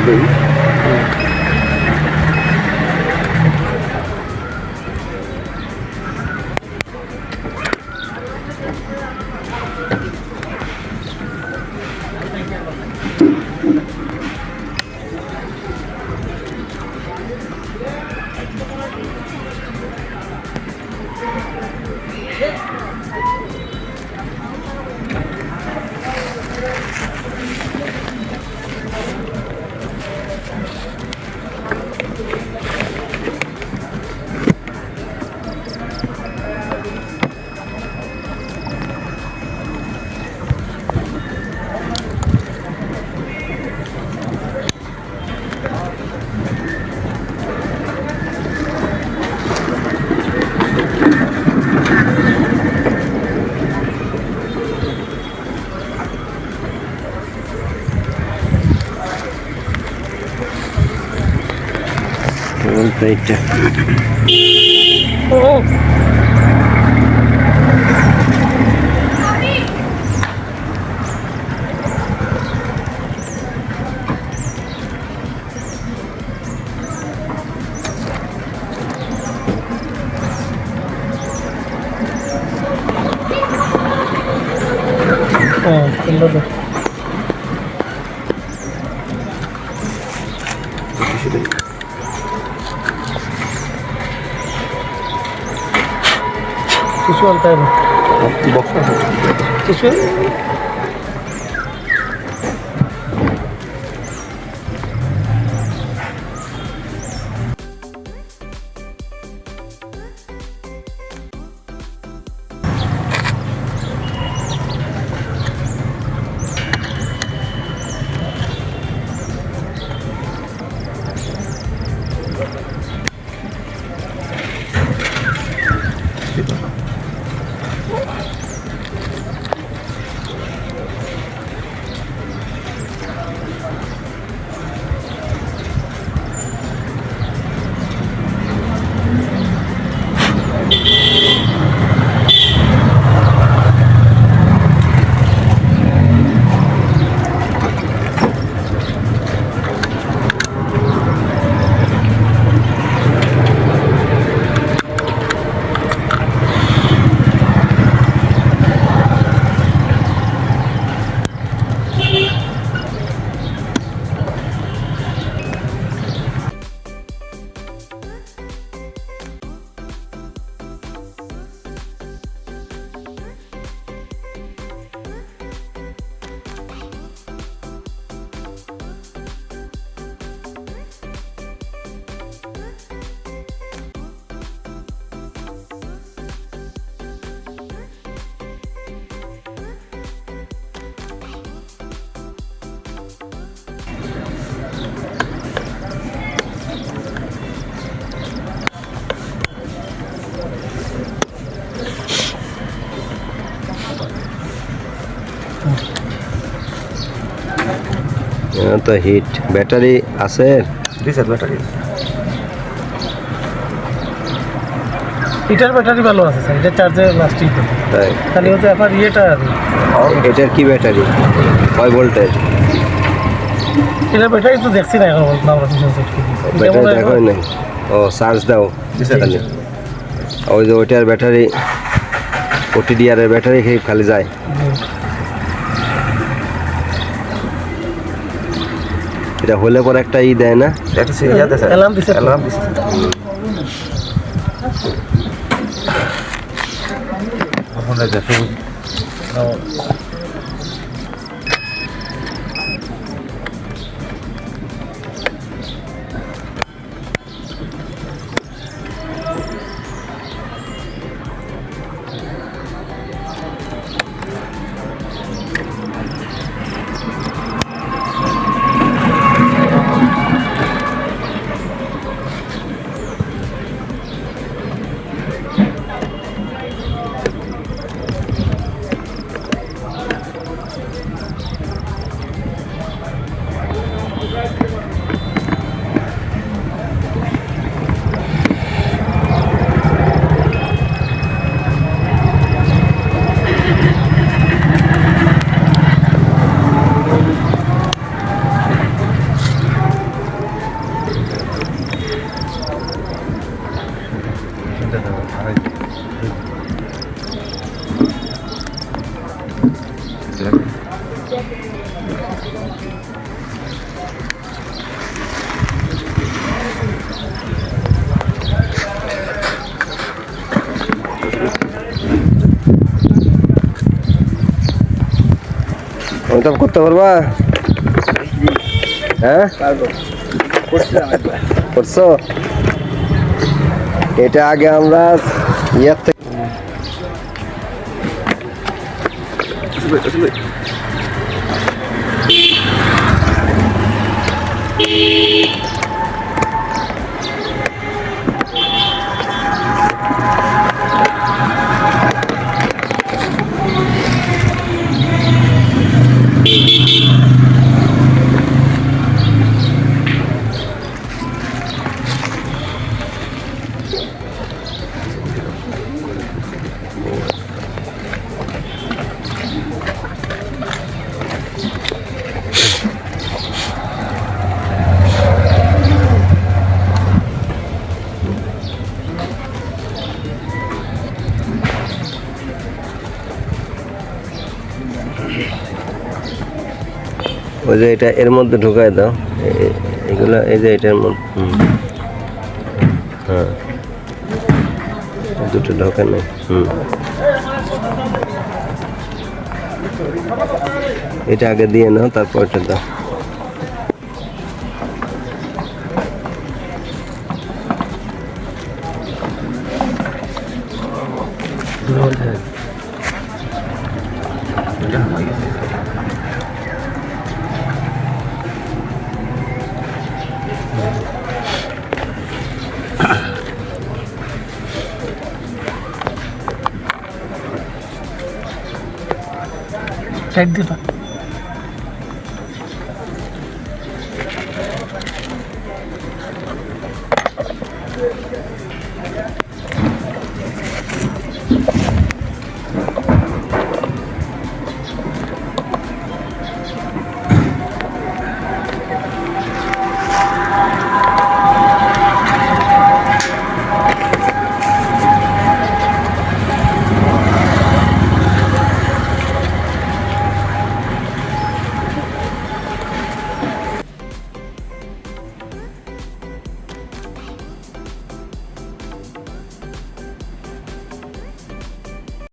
দেই। এইটা কিছু আনতে হবে বক্স আছে কিছু তো হিট ব্যাটারি আছে রিচার্জ ব্যাটারি এটার ব্যাটারি ভালো আছে স্যার, এটা চার্জে লাস্টিং করে। তাই খালি হচ্ছে আপনার ইয়েটা এটার কি ব্যাটারি কয় ভোল্টের এটার ব্যাটারি তো দেখছি না এখন বলতে আমরা পিছন সেট করি ব্যাটারি দেখো নাই ও চার্জ দাও খালি ওই যে ওইটার ব্যাটারি ওটিডিআর এর ব্যাটারি খালি যায় এটা হলে পর একটা ই দেয় না একটা সিরিয়াল আছে অ্যালার্ম দিছে অ্যালার্ম দিছে ওখানে দেখো লাগবে অমিতাভ করতে পারবা? হ্যাঁ করছো? এটা আগে আমরা ইয়ার থেকে ওই যে এটা এর মধ্যে ঢুকাই দাও এগুলো এই যে এটার মধ্যে হ্যাঁ দুটো ঢোকে নেই এটা আগে দিয়ে নাও তারপর এটা দাও সাইড দিবা